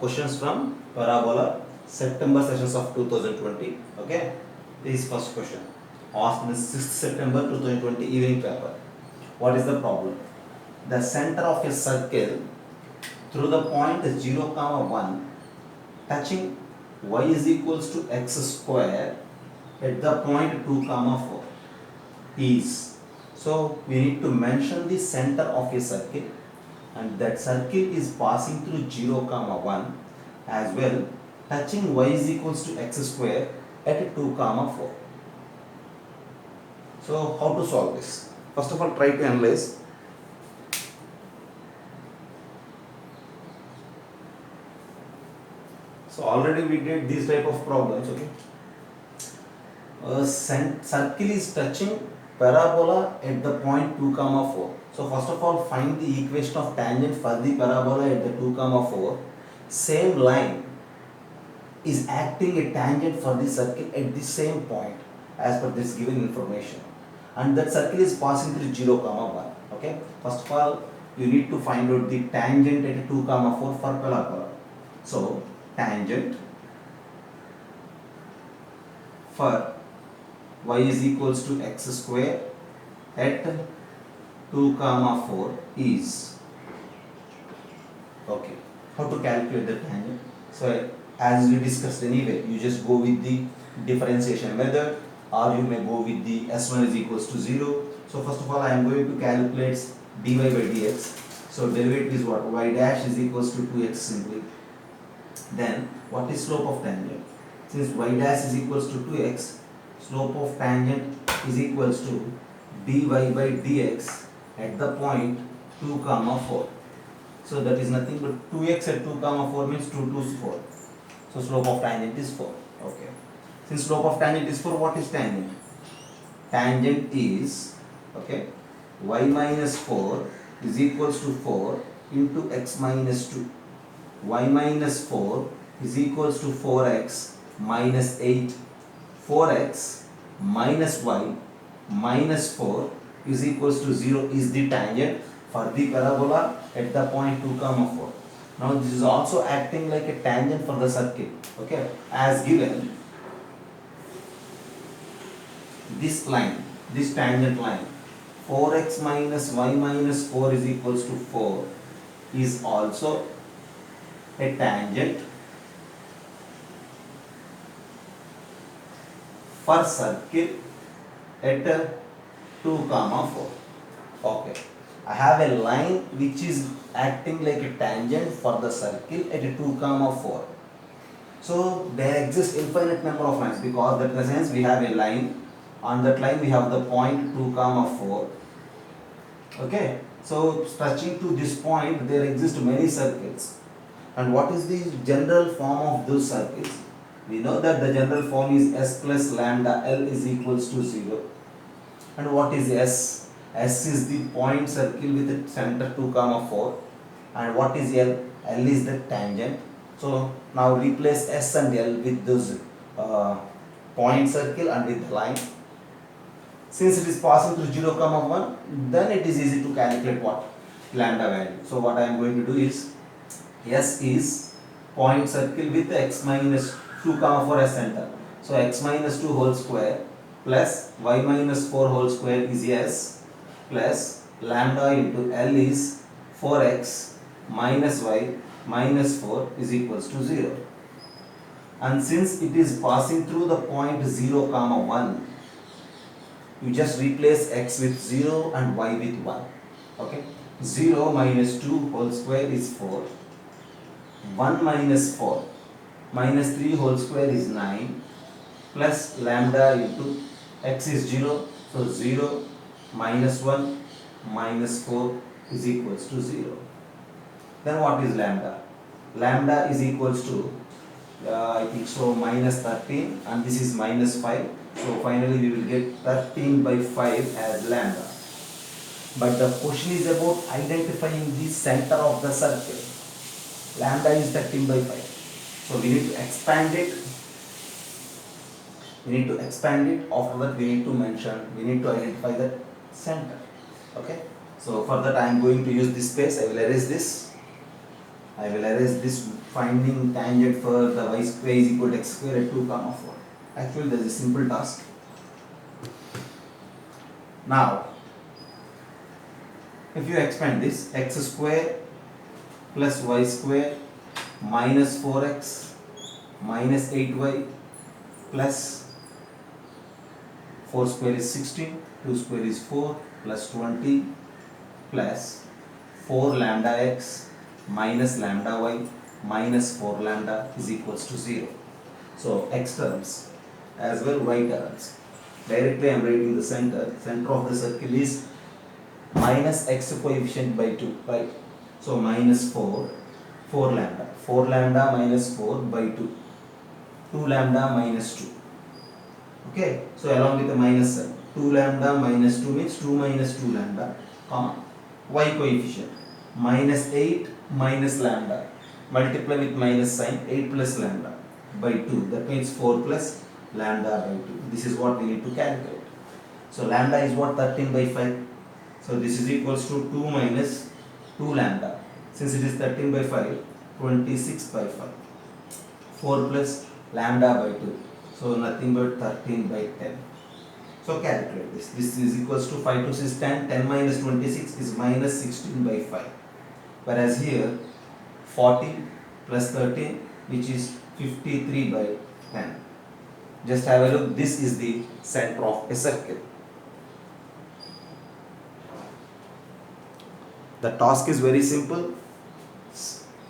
questions from Parabola September sessions of 2020. Okay, this is first question asked in 6th September 2020 evening paper. What is the problem? The center of a circle through the point 0, 1 touching y is equals to x square at the point 2, 4 is. So we need to mention the center of a circle, and that circle is passing through 0, 1 as well, touching y is equals to x square at 2, 4. So how to solve this? First of all, try to analyze. So already we did these type of problems. Okay, circle is touching parabola at the point 2, 4. So first of all, find the equation of tangent for the parabola at the 2, 4. Same line is acting a tangent for the circle at the same point as per this given information, and that circle is passing through 0, 1. Okay, first of all you need to find out the tangent at 2, 4 for parabola. So tangent for y is equals to x square at 2, 4 is, okay, how to calculate the tangent? So as we discussed anyway, you just go with the differentiation method, or you may go with the s1 is equals to 0. So first of all, I am going to calculate dy by dx. So derivative is what? Y dash is equals to 2x simply. Then what is slope of tangent? Since y dash is equals to 2x, slope of tangent is equals to dy by dx at the point 2, 4. So that is nothing but 2x at 2, 4 means 2 2 4. So slope of tangent is 4. Okay. Since slope of tangent is 4, what is tangent? Tangent is, okay, y minus 4 is equals to 4 into x minus 2. Y minus 4 is equals to 4x minus 8. 4x minus y minus 4 is equals to 0 is the tangent for the parabola at the point 2, 4. Now this is also acting like a tangent for the circle. Okay, as given, this line, this tangent line, 4x minus y minus 4 is equals to 4 is also a tangent for circle at 2, 4. Okay, I have a line which is acting like a tangent for the circle at 2, 4. So there exists infinite number of lines, because that in the sense we have a line, on that line we have the point 2, 4. Okay, so touching to this point there exist many circles. And what is the general form of those circles? We know that the general form is s plus lambda L is equals to 0. And what is s? S is the point circle with the center 2, 4. And what is L? L is the tangent. So now replace s and L with those point circle and with the line. Since it is passing through 0, 1, then it is easy to calculate what? Lambda value. So what I am going to do is, S is point circle with x minus 2, 4 as center. So x minus 2 whole square plus y minus 4 whole square is S, plus lambda into L is 4x minus y minus 4 is equals to 0. And since it is passing through the point 0, 1, you just replace x with 0 and y with 1. Okay, 0 minus 2 whole square is 4. 1 minus 4 minus 3 whole square is 9, plus lambda into x is 0, so 0 minus 1 minus 4 is equals to 0. Then what is lambda? Lambda is equals to I think so minus 13, and this is minus 5, so finally we will get 13 by 5 as lambda. But the question is about identifying the center of the circle. Lambda is 13 by 5. So we need to expand it. After that we need to identify the center. Okay. So for that I am going to use this space. I will erase this. I will erase this finding tangent for the y square is equal to x square at 2 comma 4. Actually there is a simple task. Now if you expand this, x square plus y square minus 4x minus 8y plus 4 square is 16, 2 square is 4 plus 20 plus 4 lambda x minus lambda y minus 4 lambda is equals to 0. So x terms as well y terms. Directly I am writing the center. Center of the circle is minus x coefficient by 2, right? So minus 4 lambda. 4 lambda minus 4 by 2. 2 lambda minus 2. Okay, so along with the minus sign, 2 lambda minus 2 means 2 minus 2 lambda, comma, y coefficient, minus 8 minus lambda, multiply with minus sign, 8 plus lambda by 2, that means 4 plus lambda by 2. This is what we need to calculate. So lambda is what, 13 by 5. So this is equals to 2 minus 2 lambda. Since it is 13 by 5, 26 by 5. 4 plus lambda by 2. So nothing but 13 by 10. So calculate this. This is equals to 5 to 6 10. 10 minus 26 is minus 16 by 5. Whereas here 40 plus 13 which is 53 by 10. Just have a look. This is the center of a circle. The task is very simple.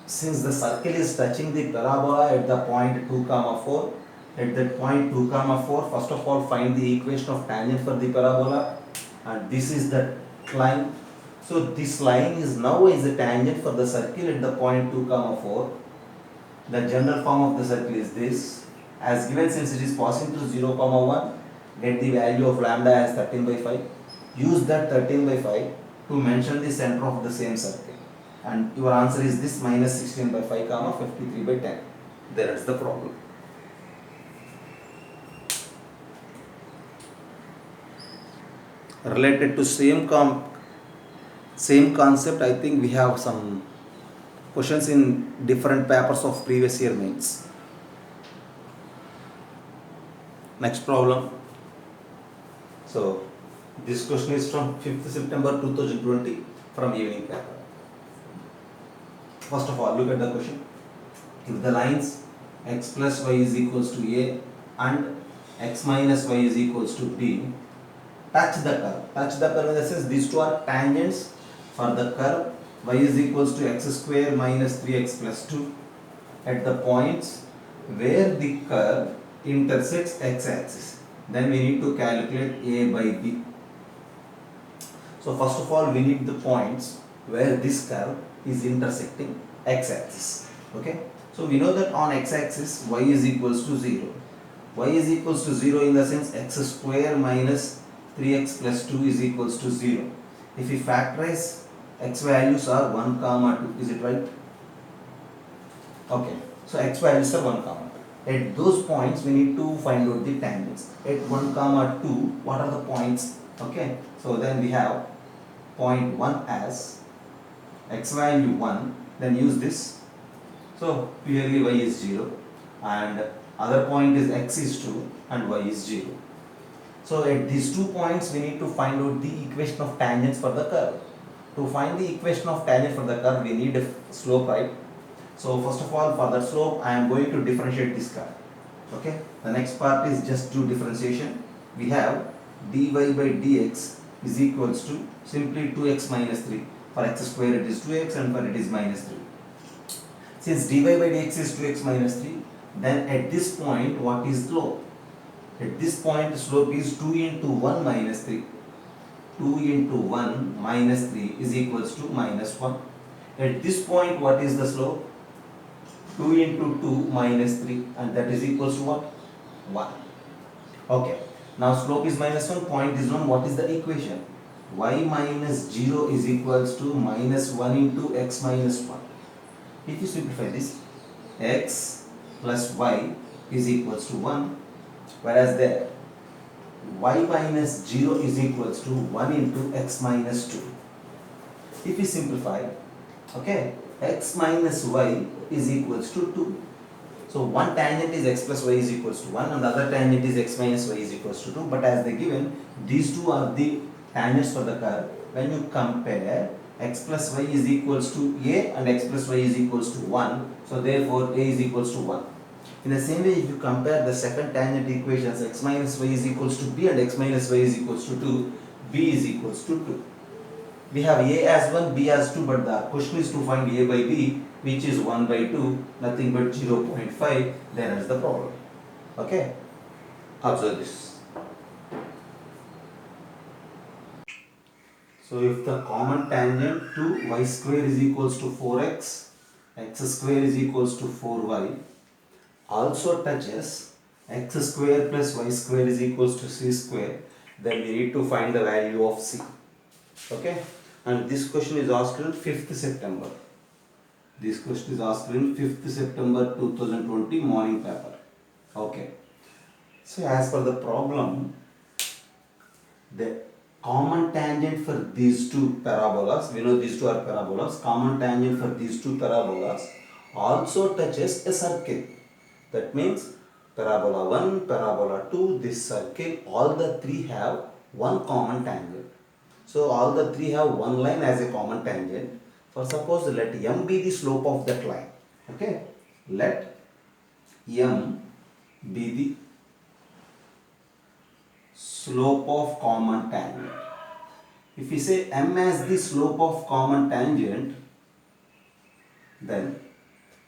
Since the circle is touching the parabola at the point 2 comma 4, at that point 2 comma 4, first of all find the equation of tangent for the parabola, and this is the line. So this line is now is the tangent for the circle at the point 2 comma 4. The general form of the circle is this. As given, since it is passing through 0 comma 1, get the value of lambda as 13 by 5. Use that 13 by 5 to mention the center of the same circle. And your answer is this, minus 16 by 5 comma 53 by 10. There is the problem. Related to same concept, I think we have some questions in different papers of previous year mains. Next problem. So this question is from 5th September 2020 from evening paper. First of all, look at the question. If the lines x plus y is equals to a and x minus y is equals to b touch the curve. Touch the curve in the sense these two are tangents for the curve y is equals to x square minus 3x plus 2 at the points where the curve intersects x axis. Then we need to calculate a by b. So first of all we need the points where this curve is intersecting x axis. Okay. So we know that on x axis y is equals to 0. Y is equals to 0 in the sense x square minus 3x plus 2 is equals to 0. If we factorize, x values are 1 comma 2. Is it right? Okay. So x values are 1 comma 2. At those points we need to find out the tangents. At 1 comma 2, what are the points? Okay. So then we have point 1 as x value 1. Then use this. So clearly y is 0 and other point is x is 2 and y is 0. So at these 2 points we need to find out the equation of tangents for the curve. To find the equation of tangent for the curve we need a slope, right? So first of all for that slope I am going to differentiate this curve. Okay. The next part is just do differentiation. We have dy by dx is equals to simply 2x minus 3. For x square it is 2x and for it is minus 3. Since dy by dx is 2x minus 3, then at this point what is slope? At this point the slope is 2 into 1 minus 3. 2 into 1 minus 3 is equals to minus 1. At this point what is the slope? 2 into 2 minus 3 and that is equals to what? 1. Okay. Now slope is minus 1, point is 1. What is the equation? Y minus 0 is equals to minus 1 into x minus 1. If you simplify this, x plus y is equals to 1, whereas there y minus 0 is equals to 1 into x minus 2. If we simplify, okay, x minus y is equals to 2. So one tangent is x plus y is equals to 1 and the other tangent is x minus y is equals to 2. But as they given, these two are the tangents for the curve. When you compare, x plus y is equals to a and x plus y is equals to 1. So therefore a is equals to 1. In the same way, if you compare the second tangent equations, x minus y is equals to b and x minus y is equals to 2, b is equals to 2. We have a as 1, b as 2, but the question is to find a by b, which is 1 by 2, nothing but 0.5. Then is the problem. Okay? Observe this. So if the common tangent to y square is equals to 4x, x square is equals to 4y, also touches x square plus y square is equals to c square, then we need to find the value of c. Okay? And this question is asked on 5th September. This question is asked in 5th September 2020 morning paper. Okay. So as per the problem, the common tangent for these two parabolas, we know these two are parabolas, common tangent for these two parabolas also touches a circle. That means parabola 1, parabola 2, this circle, all the three have one common tangent. So all the three have one line as a common tangent. For suppose let m be the slope of that line. Okay. Let m be the slope of common tangent. If we say m as the slope of common tangent, then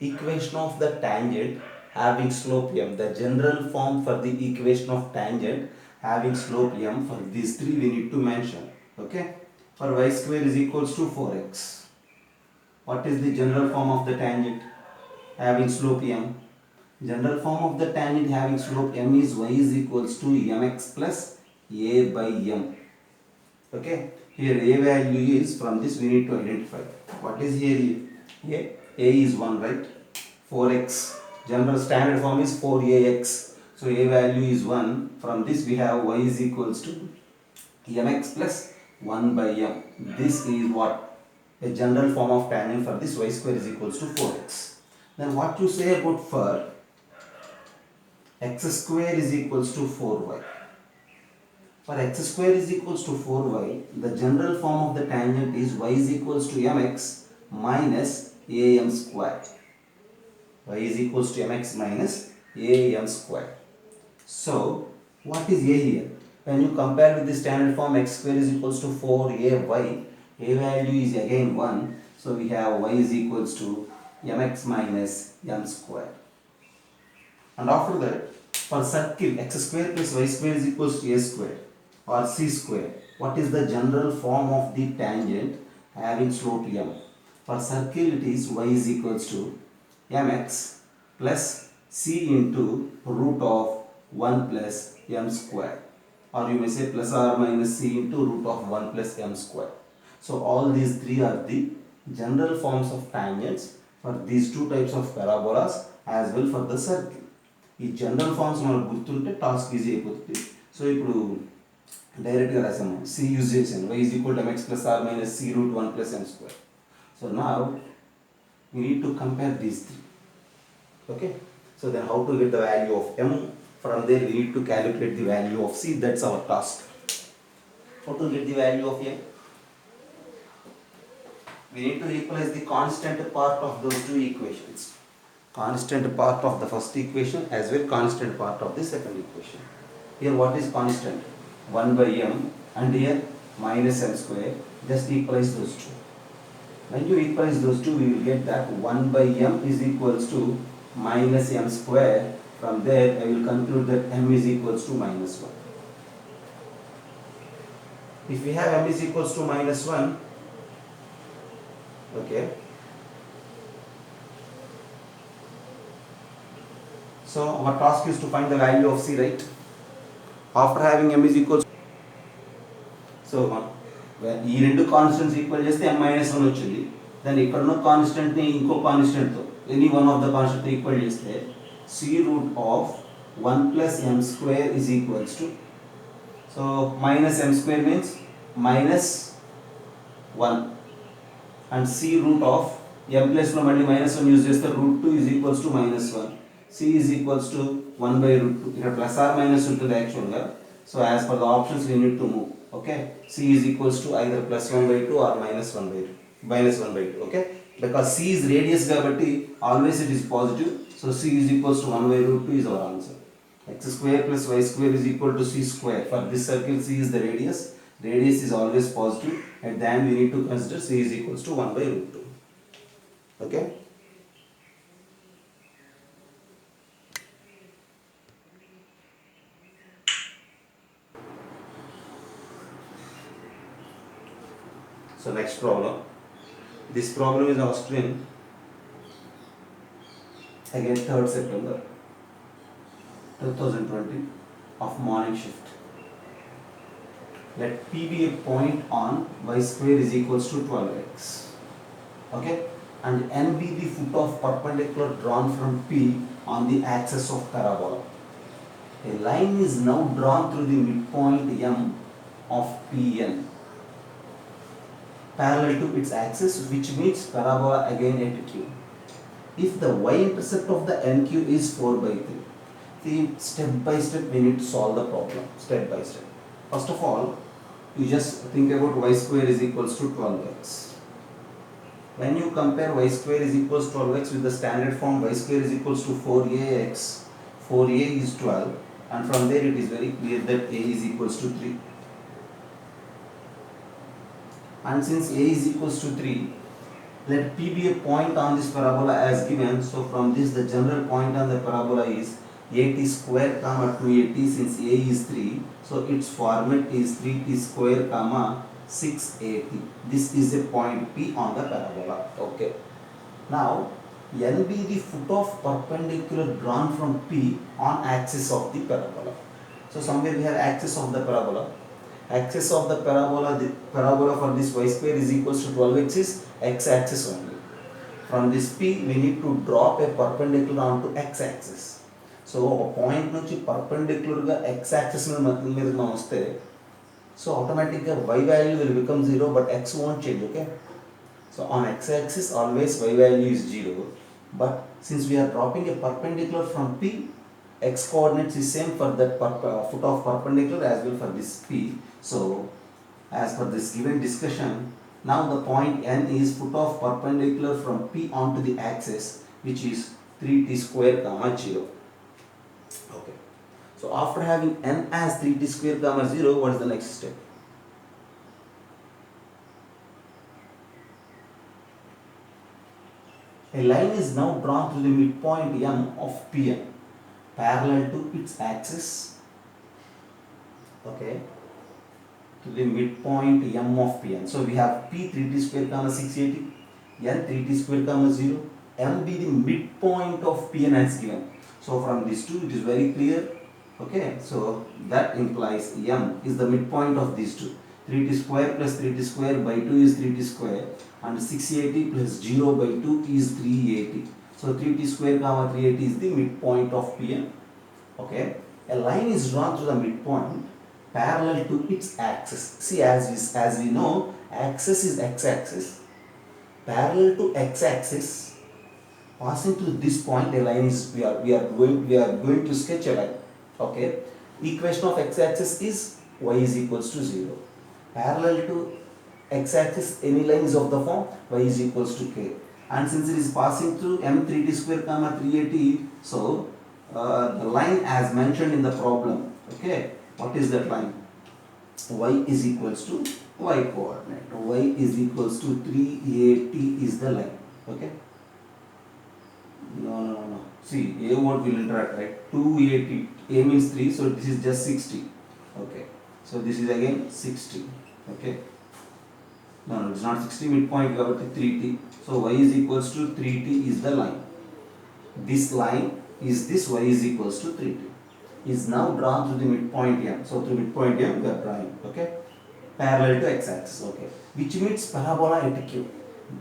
equation of the tangent having slope m, the general form for the equation of tangent having slope m, for these three we need to mention. Okay. For y square is equals to 4x. What is the general form of the tangent having slope m? General form of the tangent having slope m is y is equals to mx plus a by m. Okay. Here a value is, from this we need to identify. What is here a? A is 1, right? 4x. General standard form is 4ax. So a value is 1. From this we have y is equals to mx plus 1 by m. This is what? A general form of tangent for this y square is equals to 4x. Then what you say about for x square is equals to 4y. For x square is equals to 4y, the general form of the tangent is y is equals to mx minus am square. Y is equals to mx minus am square. So, what is a here? When you compare with the standard form, x square is equals to 4ay, a value is again 1. So, we have y is equals to mx minus m square. And after that, for circle, x square plus y square is equals to a square or c square. What is the general form of the tangent having slope m? For circle, it is y is equals to mx plus c into root of 1 plus m square, or you may say plus or minus c into root of 1 plus m square. So all these three are the general forms of tangents for these two types of parabolas as well for the circle. ఈ general forms మనకు గుర్తుంటే task easy అయిపోతుంది. So ఇప్పుడు డైరెక్ట్గా రాసాము, c use చేసాను, y is equal to mx plus or minus c root 1 plus m square. So now we need to compare these three. Okay. So then how to get the value of m? From there we need to calculate the value of c. That's our task. How to get the value of m? We need to replace the constant part of those two equations. Constant part of the first equation as well constant part of the second equation. Here what is constant? 1 by m, and here minus m square. Just equalize those two. When you equalize those two, we will get that 1 by m is equals to minus m square. From there I will conclude that m is equals to minus 1. If we have m is equals to minus 1, okay, so our task is to find the value of c, right? After having m is equals, so ఈ రెండు constants equal చేస్తే m minus 1 వచ్చింది. దాన్ని ఇక్కడ ఉన్న కాన్స్టెంట్ని ఇంకో కాన్స్టెంట్తో any one of the constant equal చేస్తే c root of 1 plus m square is equals to, so minus m square means minus 1 and c root of m plus లో మళ్ళీ -1 యూజ్ చేస్తే √2 is equals to -1, c is equals to 1 by √2. ఇక్కడ plus or minus ఉంటుంది యాక్చువల్గా. So as per the options we need to move. Okay, c is equals to either +1/2 or -1/2. Okay, because c is radius కాబట్టి always it is positive. So c is equals to 1 by √2 is our answer. X square plus y square is equal to c square. For this circle, c is the radius. Radius is always positive. At the end, we need to consider c is equals to 1 by √2. Okay. So next problem. This problem is Austrian. Again, 3rd September 2020 of morning shift. Let P be a point on y square is equals to 12x. Okay, and n be the foot of perpendicular drawn from P on the axis of parabola. A line is now drawn through the midpoint M of Pn parallel to its axis, which meets parabola again at Q. If the y-intercept of the NQ is 4 by 3. See, step by step we need to solve the problem, step by step. First of all, you just think about y square is equals to 12x. When you compare y square is equals to 12x with the standard form, y square is equals to 4ax, 4a is 12, and from there it is very clear that a is equals to 3. And since a is equals to 3, let P be a point on this parabola as given. So from this, the general point on the parabola is 8t square comma 2at. Since a is 3, so its format is 3t square comma 6at. This is a point P on the parabola. Okay. Now, n be the foot of perpendicular drawn from P on axis of the parabola. So somewhere we have axis of the parabola. Axis of the parabola for this y square is equals to 12x is x-axis only. From this P, we need to drop a perpendicular onto x-axis. So a point నుంచి perpendicular గా x-axis మీద మనం వస్తే, so automatically y value will become 0, but x won't change. Okay, so on x-axis always y value is 0, but since we are dropping a perpendicular from P, x coordinates is same for that foot of perpendicular as well for this P. So as per this given discussion, now the point n is foot of perpendicular from P onto the axis, which is 3t square comma 0. Okay, so after having n as 3t square comma 0, what is the next step? A line is now drawn through the midpoint M of Pn parallel to its axis. Okay, to the midpoint M of Pn. So we have P 3t square comma 680, n 3t square comma 0, M be the midpoint of Pn as given. So from these two it is very clear. Okay, so that implies M is the midpoint of these two. 3t square plus 3t square by 2 is 3t square, and 680 plus 0 by 2 is 380. So 3t square comma 380 is the midpoint of Pn. Okay, a line is drawn through the midpoint parallel to its axis. See, as we know, axis is x-axis. Parallel to x-axis, passing through this point, a line is we are going to sketch a line. Okay, equation of x-axis is y is equals to 0. Parallel to x-axis, any line is of the form y is equals to k. And since it is passing through m 3t square comma 380, so the line as mentioned in the problem. Okay, what is that line? Y is equals to y coordinate. Y is equals to 380 is the line. Okay. No. See, a word will interact, right? 280. A means 3, so this is just 60. Okay. So this is again 60. Okay. No, it's not 60. Midpoint got 3t. So y is equals to 3t is the line. This line is this y is equals to 3t. Is now drawn through the midpoint M. So through midpoint M we are drawing. Okay. Parallel to x-axis. Okay. Which meets parabola at Q.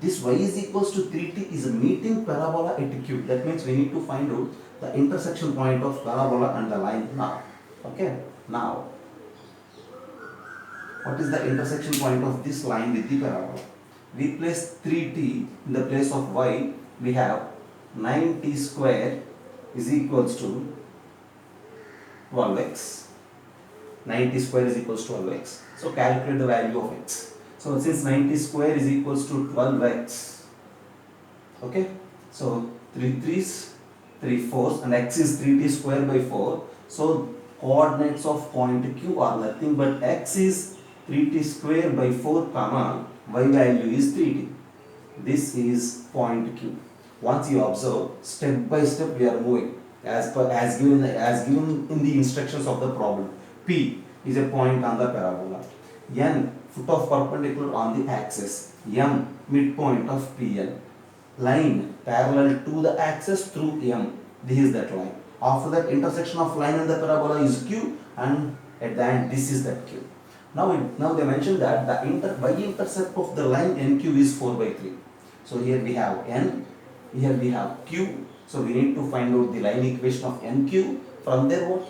This y is equals to 3t is meeting parabola at Q. That means we need to find out the intersection point of parabola and the line now. Okay. Now, what is the intersection point of this line with the parabola? we place 3t in the place of y, we have 9t square is equals to 12x. 90 square is equals to 12x. So calculate the value of x. So since 90 square is equals to 12x, okay, so 3 3's, 3 4's, and x is 3t square by 4. So coordinates of point Q are nothing but x is 3t square by 4 comma y value is 3t. This is point Q. Once you observe, step by step we are moving as given in the instructions of the problem. P is a point on the parabola. N foot of perpendicular on the axis. M midpoint of PL. Line parallel to the axis through M. This is that line. After that, intersection of line and the parabola is Q, and at the end this is that Q. Now they mentioned that the y-intercept of the line NQ is 4 by 3. So here we have N, here we have Q. So we need to find out the line equation of NQ. From there what?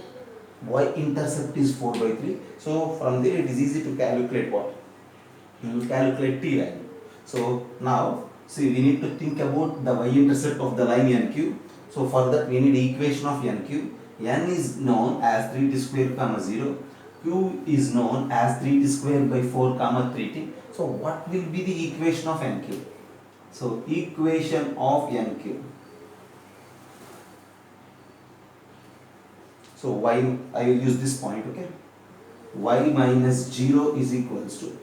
Y-intercept is 4 by 3. So from there it is easy to calculate what? Calculate T value. So now see, we need to think about the y-intercept of the line NQ. So for that we need equation of NQ. N is known as 3t square comma 0. Q is known as 3t square by 4 comma 3t. So what will be the equation of NQ? So equation of NQ. So y, I will use this point, okay? Y minus 0 is equals to,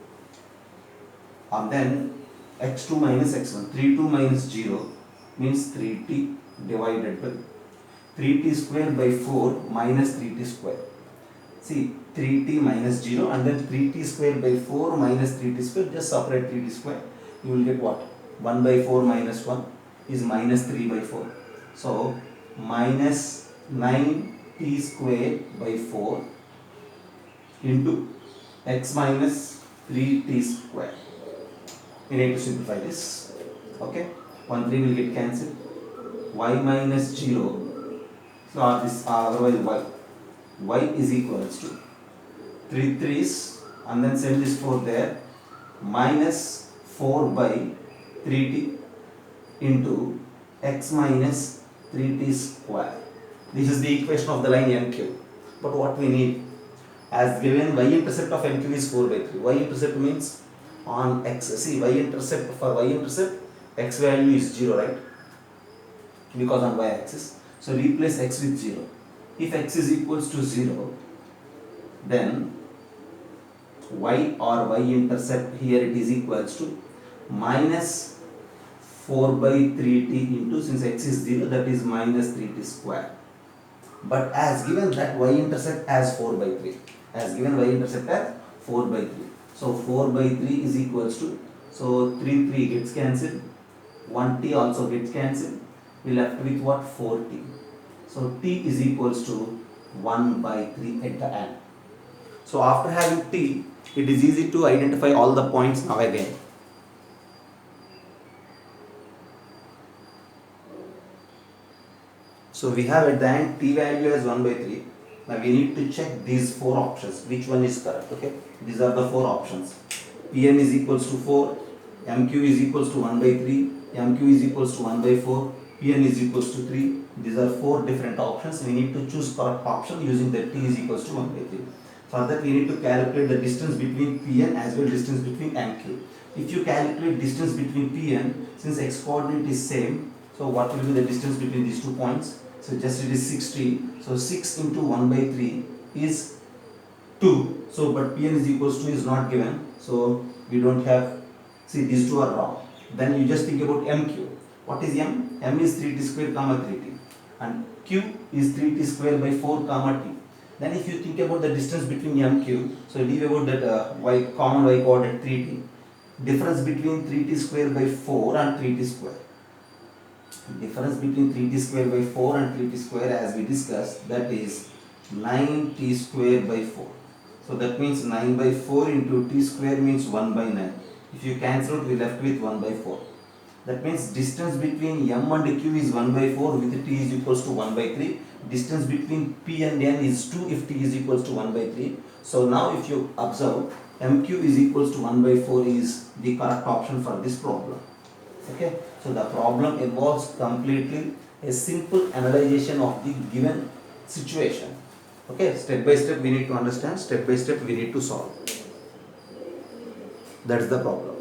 and then x2 minus x1. 3 2 minus 0 means 3t divided by 3t square by 4 minus 3t square. See, 3t minus 0 and then 3t square by 4 minus 3t square, just separate 3t square. You will get what? 1 by 4 minus 1 is minus 3 by 4. So, minus 9t square by 4 into x minus 3t square. We need to simplify this. Okay? 1 3 will get cancelled. Y minus 0. So, this otherwise y. Y is equals to 3 3's and then send this 4 there, minus 4 by 3t into x minus 3t square. This is the equation of the line NQ. But what we need, as given y-intercept of NQ is 4 by 3. Y-intercept means on x. See, y-intercept, for y-intercept, x value is 0, right? Because on y-axis. So replace x with 0. If x is equals to 0, then y or y-intercept here it is equals to minus 4 by 3t into, since x is 0, that is minus 3t square. But as given that y-intercept as 4 by 3. As given y-intercept as 4 by 3. So 4 by 3 is equals to, so 3 gets cancelled, 1t also gets cancelled. We left with what? 4t. So t is equals to 1 by 3 at the end. So after having t, it is easy to identify all the points now again. So we have at the end t value as 1 by 3. Now we need to check these 4 options, which one is correct, okay? These are the 4 options. Pn is equals to 4, mq is equals to 1 by 3, mq is equals to 1 by 4, Pn is equals to 3. These are 4 different options. We need to choose correct option using that t is equals to 1 by 3. For that we need to calculate the distance between Pn as well as distance between mq. If you calculate distance between Pn, since x coordinate is same, so what will be the distance between these 2 points? So just it is 60. So 6 into 1 by 3 is 2. So but Pn is equals to is not given. So we don't have, see these 2 are wrong. Then you just think about mq. What is m? M is 3t square comma 3t and q is 3t square by 4 comma t. Then if you think about the distance between mq, so leave about that y common y coordinate 3t. Difference between 3t square by 4 and 3t square. Difference between 3t square by 4 and 3t square, as we discussed, that is 9t square by 4. So that means 9 by 4 into t square means 1 by 9. If you cancel it, we left with 1 by 4. That means distance between m and q is 1 by 4 with t is equals to 1 by 3. Distance between p and n is 2 if t is equals to 1 by 3. So now if you observe, MQ is equals to 1 by 4 is the correct option for this problem. Okay, so the problem involves completely a simple analyzation of the given situation. Okay, step by step we need to understand, step by step we need to solve. That's the problem.